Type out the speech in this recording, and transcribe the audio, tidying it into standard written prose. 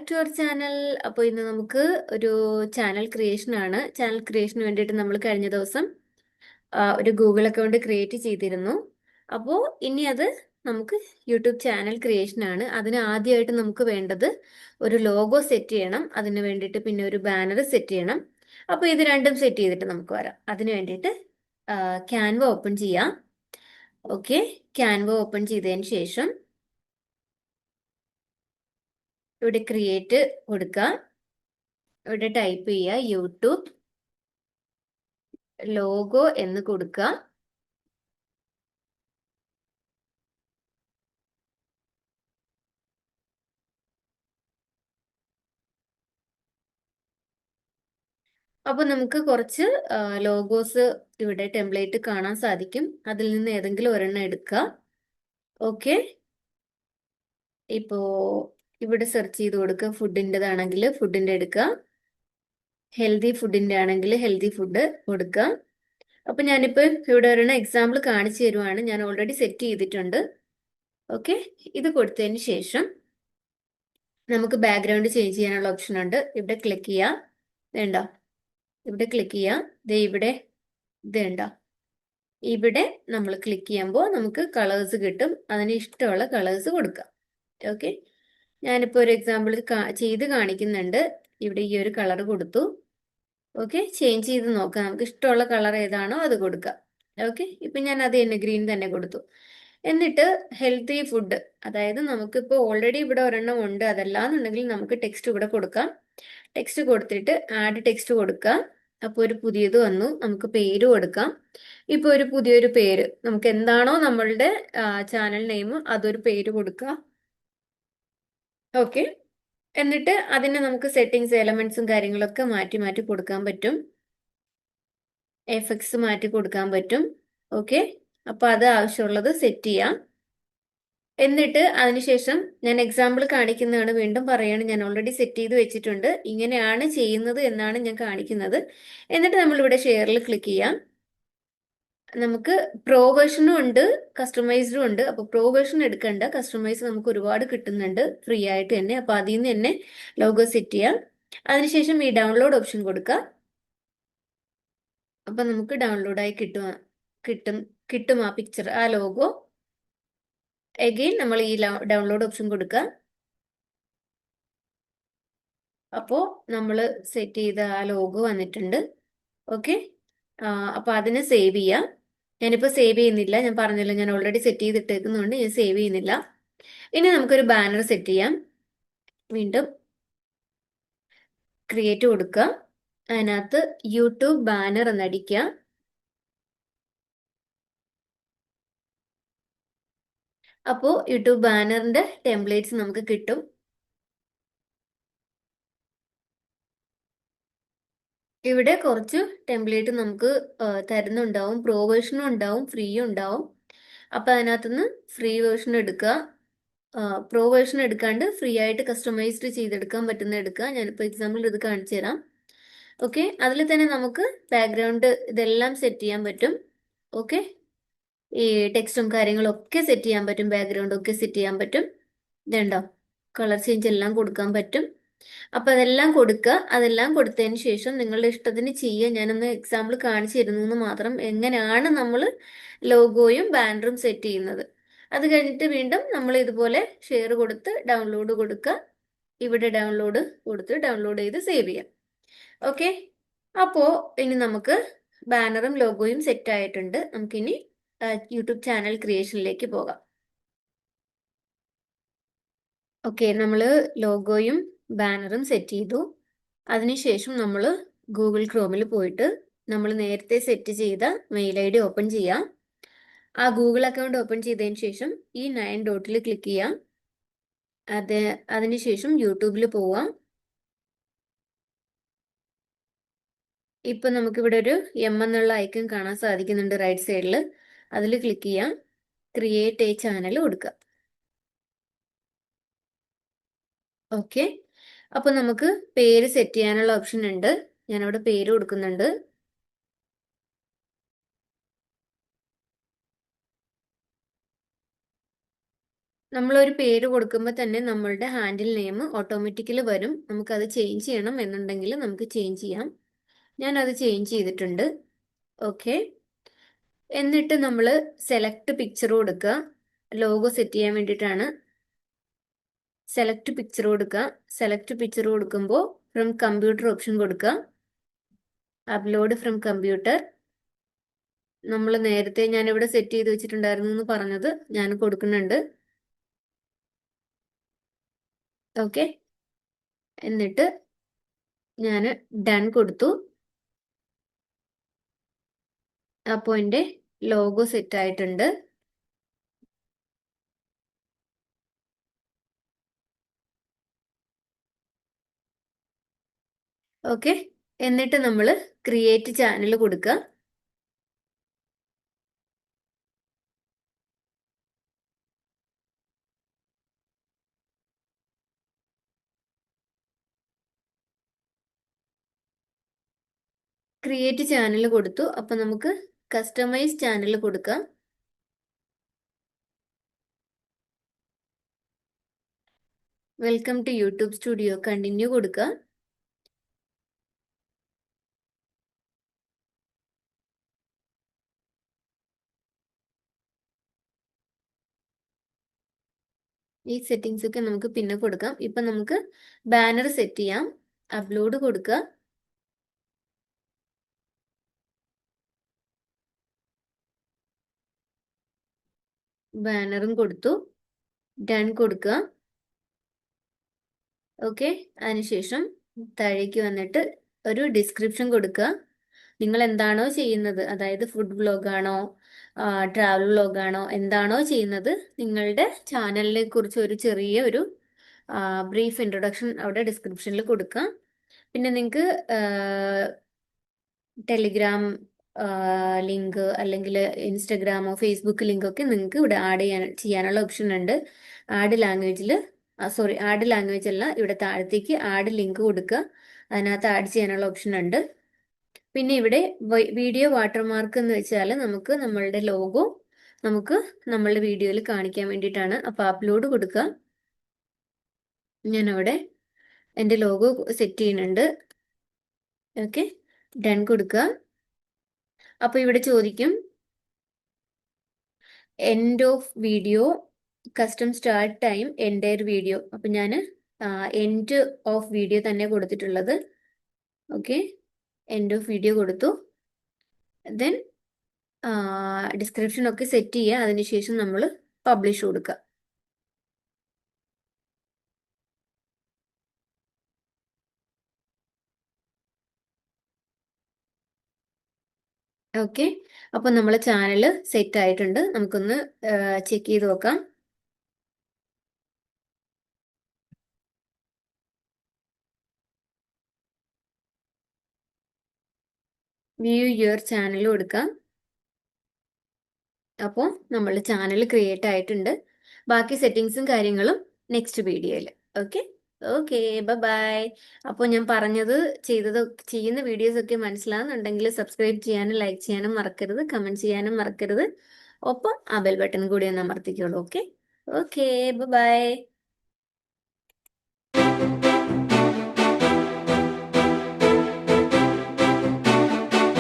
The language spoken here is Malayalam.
Back to our channel. അപ്പോൾ ഇന്ന് നമുക്ക് ഒരു ചാനൽ ക്രിയേഷൻ ആണ്. ചാനൽ ക്രിയേഷന് വേണ്ടിയിട്ട് നമ്മൾ കഴിഞ്ഞ ദിവസം ഒരു ഗൂഗിൾ അക്കൗണ്ട് ക്രിയേറ്റ് ചെയ്തിരുന്നു. അപ്പോൾ ഇനി അത് നമുക്ക് യൂട്യൂബ് ചാനൽ ക്രിയേഷൻ ആണ്. അതിന് ആദ്യമായിട്ട് നമുക്ക് വേണ്ടത് ഒരു ലോഗോ സെറ്റ് ചെയ്യണം. അതിന് വേണ്ടിയിട്ട് പിന്നെ ഒരു ബാനർ സെറ്റ് ചെയ്യണം. അപ്പോൾ ഇത് രണ്ടും സെറ്റ് ചെയ്തിട്ട് നമുക്ക് വരാം. അതിന് വേണ്ടിയിട്ട് ക്യാൻവ ഓപ്പൺ ചെയ്യാം. ഓക്കെ, ക്യാൻവ ഓപ്പൺ ചെയ്തതിന് ശേഷം ഇവിടെ ക്രിയേറ്റ് കൊടുക്കുക. ഇവിടെ ടൈപ്പ് ചെയ്യുക യൂട്യൂബ് ലോഗോ എന്ന് കൊടുക്കുക. അപ്പോൾ നമുക്ക് കുറച്ച് ലോഗോസ് ഇവിടെ ടെംപ്ലേറ്റ് കാണാൻ സാധിക്കും. അതിൽ നിന്ന് ഏതെങ്കിലും ഒരെണ്ണം എടുക്കുക. ഓക്കെ, ഇപ്പോ ഇവിടെ സെർച്ച് ചെയ്ത് കൊടുക്കുക. ഫുഡിൻ്റെതാണെങ്കിൽ ഫുഡിൻ്റെ എടുക്കുക. ഹെൽത്തി ഫുഡിൻ്റെ ആണെങ്കിൽ ഹെൽത്തി ഫുഡ് കൊടുക്കുക. അപ്പൊ ഞാനിപ്പോൾ ഇവിടെ ഒരെണ്ണം എക്സാമ്പിൾ കാണിച്ചു തരുവാണ്. ഞാൻ ഓൾറെഡി സെറ്റ് ചെയ്തിട്ടുണ്ട്. ഓക്കെ, ഇത് കൊടുത്തതിന് ശേഷം നമുക്ക് ബാക്ക്ഗ്രൗണ്ട് ചേഞ്ച് ചെയ്യാനുള്ള ഓപ്ഷൻ ഉണ്ട്. ഇവിടെ ക്ലിക്ക് ചെയ്യാം. വേണ്ട, ഇവിടെ ക്ലിക്ക് ചെയ്യാം. ഇവിടെ ഇതുണ്ട, ഇവിടെ നമ്മൾ ക്ലിക്ക് ചെയ്യുമ്പോൾ നമുക്ക് കളേഴ്സ് കിട്ടും. അതിന് ഇഷ്ടമുള്ള കളേഴ്സ് കൊടുക്കാം. ഓക്കെ, ഞാനിപ്പോൾ ഒരു എക്സാമ്പിൾ ചെയ്ത് കാണിക്കുന്നുണ്ട്. ഇവിടെ ഈ ഒരു കളർ കൊടുത്തു. ഓക്കെ, ചേഞ്ച് ചെയ്ത് നോക്കാം. നമുക്ക് ഇഷ്ടമുള്ള കളർ ഏതാണോ അത് കൊടുക്കാം. ഓക്കെ, ഇപ്പം ഞാൻ അത് തന്നെ ഗ്രീൻ തന്നെ കൊടുത്തു. എന്നിട്ട് ഹെൽത്തി ഫുഡ്, അതായത് നമുക്കിപ്പോൾ ഓൾറെഡി ഇവിടെ ഒരെണ്ണം ഉണ്ട്. അതല്ലാന്നുണ്ടെങ്കിൽ നമുക്ക് ടെക്സ്റ്റ് ഇവിടെ കൊടുക്കാം. ടെക്സ്റ്റ് കൊടുത്തിട്ട് ആഡ് ടെക്സ്റ്റ് കൊടുക്കാം. അപ്പോൾ ഒരു പുതിയത് വന്നു. നമുക്ക് പേര് കൊടുക്കാം. ഇപ്പോൾ ഒരു പുതിയൊരു പേര്, നമുക്ക് എന്താണോ നമ്മളുടെ ചാനൽ നെയിം അതൊരു പേര് കൊടുക്കുക. ഓക്കെ, എന്നിട്ട് അതിന് നമുക്ക് സെറ്റിങ്സ് എലമെന്റ്സും കാര്യങ്ങളൊക്കെ മാറ്റി മാറ്റി കൊടുക്കാൻ പറ്റും. എഫക്ട്സ് മാറ്റി കൊടുക്കാൻ പറ്റും. ഓക്കെ, അപ്പോൾ അത് ആവശ്യമുള്ളത് സെറ്റ് ചെയ്യാം. എന്നിട്ട് അതിനുശേഷം ഞാൻ എക്സാമ്പിൾ കാണിക്കുന്നതാണ്. വീണ്ടും പറയാണ്, ഞാൻ ഓൾറെഡി സെറ്റ് ചെയ്ത് വെച്ചിട്ടുണ്ട്. ഇങ്ങനെയാണ് ചെയ്യുന്നത് എന്നാണ് ഞാൻ കാണിക്കുന്നത്. എന്നിട്ട് നമ്മളിവിടെ ഷെയറിൽ ക്ലിക്ക് ചെയ്യാം. നമുക്ക് പ്രോ വേർഷനും ഉണ്ട്, കസ്റ്റമൈസ്ഡും ഉണ്ട്. അപ്പോൾ പ്രോ വേർഷൻ എടുക്കണ്ട, കസ്റ്റമൈസ് നമുക്ക് ഒരുപാട് കിട്ടുന്നുണ്ട് ഫ്രീ ആയിട്ട് തന്നെ. അപ്പോൾ അതിൽ നിന്ന് തന്നെ ലോഗോ സെറ്റ് ചെയ്യാം. അതിനുശേഷം ഈ ഡൗൺലോഡ് ഓപ്ഷൻ കൊടുക്കുക. അപ്പം നമുക്ക് ഡൗൺലോഡായി കിട്ടും ആ പിക്ചർ, ആ ലോഗോ. എഗെയിൻ നമ്മൾ ഈ ഡൗൺലോഡ് ഓപ്ഷൻ കൊടുക്കുക. അപ്പോൾ നമ്മൾ സെറ്റ് ചെയ്ത ആ ലോഗോ വന്നിട്ടുണ്ട്. ഓക്കെ, അപ്പോൾ അതിനെ സേവ് ചെയ്യാം. ഞാനിപ്പോൾ സേവ് ചെയ്യുന്നില്ല. ഞാൻ പറഞ്ഞല്ലോ, ഞാൻ ഓൾറെഡി സെറ്റ് ചെയ്തിട്ടേക്കുന്നതുകൊണ്ട് ഞാൻ സേവ് ചെയ്യുന്നില്ല. ഇനി നമുക്കൊരു ബാനർ സെറ്റ് ചെയ്യാം. വീണ്ടും ക്രിയേറ്റ് കൊടുക്കുക. അതിനകത്ത് യൂട്യൂബ് ബാനർ എന്നടിക്കുക. അപ്പോൾ യൂട്യൂബ് ബാനറിന്റെ ടെംപ്ലേറ്റ്സ് നമുക്ക് കിട്ടും. ഇവിടെ കുറച്ച് ടെംപ്ലേറ്റ് നമുക്ക് തരുന്നുണ്ടാവും. പ്രോ വേർഷനും ഉണ്ടാവും, ഫ്രീയും ഉണ്ടാവും. അപ്പം അതിനകത്തുനിന്ന് ഫ്രീ വേർഷൻ എടുക്കുക. പ്രോ വേർഷൻ എടുക്കാണ്ട് ഫ്രീ ആയിട്ട് കസ്റ്റമൈസ്ഡ് ചെയ്തെടുക്കാൻ പറ്റുന്ന എടുക്കുക. ഞാനിപ്പോൾ എക്സാമ്പിൾ ഇത് കാണിച്ചു തരാം. ഓക്കെ, അതിൽ തന്നെ നമുക്ക് ബാക്ക്ഗ്രൗണ്ട് ഇതെല്ലാം സെറ്റ് ചെയ്യാൻ പറ്റും. ഓക്കെ, ഈ ടെക്സ്റ്റും കാര്യങ്ങളും ഒക്കെ സെറ്റ് ചെയ്യാൻ പറ്റും. ബാക്ക്ഗ്രൗണ്ട് ഒക്കെ സെറ്റ് ചെയ്യാൻ പറ്റും. ഇതുണ്ടോ, കളർ ചേഞ്ച് എല്ലാം കൊടുക്കാൻ പറ്റും. അപ്പൊ അതെല്ലാം കൊടുക്കുക. അതെല്ലാം കൊടുത്തതിന് ശേഷം നിങ്ങളുടെ ഇഷ്ടത്തിന് ചെയ്യുക. ഞാനൊന്ന് എക്സാമ്പിൾ കാണിച്ചു തരുന്നു എന്ന് മാത്രം, എങ്ങനെയാണ് നമ്മൾ ലോഗോയും ബാനറും സെറ്റ് ചെയ്യുന്നത്. അത് കഴിഞ്ഞിട്ട് വീണ്ടും നമ്മൾ ഇതുപോലെ ഷെയർ കൊടുത്ത് ഡൗൺലോഡ് കൊടുക്കുക. ഇവിടെ ഡൗൺലോഡ് കൊടുത്ത് ഡൗൺലോഡ് ചെയ്ത് സേവ് ചെയ്യാം. ഓക്കെ, അപ്പോൾ ഇനി നമുക്ക് ബാനറും ലോഗോയും സെറ്റ് ആയിട്ടുണ്ട്. നമുക്കിനി യൂട്യൂബ് ചാനൽ ക്രിയേഷനിലേക്ക് പോകാം. ഓക്കെ, നമ്മൾ ലോഗോയും ബാനറും സെറ്റ് ചെയ്തു. അതിനുശേഷം നമ്മൾ ഗൂഗിൾ ക്രോമിൽ പോയിട്ട് നമ്മൾ നേരത്തെ സെറ്റ് ചെയ്ത മെയിൽ ID ഓപ്പൺ ചെയ്യാം. ആ ഗൂഗിൾ അക്കൗണ്ട് ഓപ്പൺ ചെയ്തതിന് ശേഷം ഈ 9 ഡോട്ടിൽ ക്ലിക്ക് ചെയ്യാം. അതിനുശേഷം യൂട്യൂബിൽ പോവാം. ഇപ്പൊ നമുക്കിവിടെ ഒരു എന്നുള്ള ഐക്കൺ കാണാൻ സാധിക്കുന്നുണ്ട് റൈറ്റ് സൈഡിൽ. അതിൽ ക്ലിക്ക് ചെയ്യാം. ക്രിയേറ്റ് എ ചാനൽ കൊടുക്കുക. ഓക്കെ, അപ്പൊ നമുക്ക് പേര് സെറ്റ് ചെയ്യാനുള്ള ഓപ്ഷൻ ഉണ്ട്. ഞാനവിടെ പേര് കൊടുക്കുന്നുണ്ട്. നമ്മളൊരു പേര് കൊടുക്കുമ്പോൾ തന്നെ നമ്മളുടെ ഹാൻഡിൽ നെയിം ഓട്ടോമാറ്റിക്കലി വരും. നമുക്കത് ചേഞ്ച് ചെയ്യണം എന്നുണ്ടെങ്കിൽ നമുക്ക് ചേഞ്ച് ചെയ്യാം. ഞാനത് ചേഞ്ച് ചെയ്തിട്ടുണ്ട്. ഓക്കെ. എന്നിട്ട് നമ്മൾ സെലക്ട് പിക്ചർ കൊടുക്കുക. ലോഗോ സെറ്റ് ചെയ്യാൻ വേണ്ടിയിട്ടാണ്. സെലക്ട് പിക്ചർ കൊടുക്കുക. സെലക്ട് പിക്ചർ കൊടുക്കുമ്പോൾ ഫ്രം കമ്പ്യൂട്ടർ ഓപ്ഷൻ കൊടുക്കുക. Upload from computer. നമ്മൾ നേരത്തെ ഞാനിവിടെ സെറ്റ് ചെയ്ത് വെച്ചിട്ടുണ്ടായിരുന്നു എന്ന് പറഞ്ഞത് ഞാൻ കൊടുക്കുന്നുണ്ട്. ഓക്കെ. എന്നിട്ട് ഞാൻ ഡൺ കൊടുത്തു. അപ്പോൾ എൻ്റെ ലോഗോ സെറ്റ് ആയിട്ടുണ്ട്. ഓക്കെ. എന്നിട്ട് നമ്മൾ ക്രിയേറ്റ് ചാനൽ കൊടുക്കുക. ക്രിയേറ്റ് ചാനൽ കൊടുത്തു. അപ്പൊ നമുക്ക് കസ്റ്റമൈസ് ചാനൽ കൊടുക്കാം. Welcome to YouTube studio, continue കൊടുക്കുക. ഈ സെറ്റിങ്സ് ഒക്കെ നമുക്ക് പിന്നെ കൊടുക്കാം. ഇപ്പൊ നമുക്ക് ബാനർ സെറ്റ് ചെയ്യാം. അപ്ലോഡ് കൊടുക്കുക. ബാനറും കൊടുത്തു. ഡൺ കൊടുക്കുക. ഓക്കെ. അതിനുശേഷം താഴേക്ക് വന്നിട്ട് ഒരു ഡിസ്ക്രിപ്ഷൻ കൊടുക്കുക. നിങ്ങൾ എന്താണോ ചെയ്യുന്നത്, അതായത് ഫുഡ് വ്ലോഗാണോ ട്രാവൽ വ്ലോഗാണോ എന്താണോ ചെയ്യുന്നത്, നിങ്ങളുടെ ചാനലിനെ കുറിച്ച് ഒരു ചെറിയ ഒരു ബ്രീഫ് ഇൻട്രൊഡക്ഷൻ അവിടെ ഡിസ്ക്രിപ്ഷനിൽ കൊടുക്കുക. പിന്നെ നിങ്ങൾക്ക് ടെലിഗ്രാം ലിങ്ക് അല്ലെങ്കിൽ ഇൻസ്റ്റഗ്രാമോ ഫേസ്ബുക്ക് ലിങ്കൊക്കെ നിങ്ങൾക്ക് ഇവിടെ ചെയ്യാനുള്ള ഓപ്ഷൻ ഉണ്ട്. ആഡ് ലാംഗ്വേജിൽ ആഡ് ലാംഗ്വേജ് അല്ല, ഇവിടെ താഴത്തേക്ക് ആഡ് ലിങ്ക് കൊടുക്കുക. അതിനകത്ത് ആഡ് ചെയ്യാനുള്ള ഓപ്ഷൻ ഉണ്ട്. പിന്നെ ഇവിടെ വീഡിയോ വാട്ടർമാർക്ക് എന്ന് വെച്ചാൽ നമുക്ക് നമ്മളുടെ ലോഗോ നമുക്ക് നമ്മളുടെ വീഡിയോയിൽ കാണിക്കാൻ വേണ്ടിയിട്ടാണ്. അപ്പോൾ അപ്ലോഡ് കൊടുക്കുക. ഞാനവിടെ എൻ്റെ ലോഗോ സെറ്റ് ചെയ്യുന്നുണ്ട്. ഓക്കെ. ഡൺ കൊടുക്കുക. അപ്പോൾ ഇവിടെ ചോദിക്കും end of video, custom start time, entire video. അപ്പം ഞാൻ എൻഡ് ഓഫ് വീഡിയോ തന്നെ കൊടുത്തിട്ടുള്ളത്. ഓക്കെ. എൻഡ് ഓഫ് വീഡിയോ കൊടുത്തു. ദെൻ ഡിസ്ക്രിപ്ഷൻ ഒക്കെ സെറ്റ് ചെയ്യുക. അതിനുശേഷം നമ്മൾ പബ്ലിഷ് കൊടുക്കുക. ഓക്കെ. അപ്പം നമ്മളെ ചാനൽ സെറ്റ് ആയിട്ടുണ്ട്. നമുക്കൊന്ന് ചെക്ക് ചെയ്ത് നോക്കാം. വ്യൂ യുവർ ചാനൽ കൊടുക്കാം. അപ്പോൾ നമ്മൾ ചാനൽ ക്രിയേറ്റ് ആയിട്ടുണ്ട്. ബാക്കി സെറ്റിങ്സും കാര്യങ്ങളും നെക്സ്റ്റ് വീഡിയോയിൽ. ഓക്കെ. ഓക്കെ. ബൈ. അപ്പോൾ ഞാൻ പറഞ്ഞത് ചെയ്യുന്ന വീഡിയോസ് ഒക്കെ മനസ്സിലാകുന്നുണ്ടെങ്കിൽ സബ്സ്ക്രൈബ് ചെയ്യാനും ലൈക്ക് ചെയ്യാനും മറക്കരുത്, കമൻറ്റ് ചെയ്യാനും മറക്കരുത്. ഒപ്പം ആ ബെൽ ബട്ടൺ കൂടി ഒന്ന് അമർത്തിക്കോളൂ. ഓക്കെ. ഓക്കെ. ബൈ.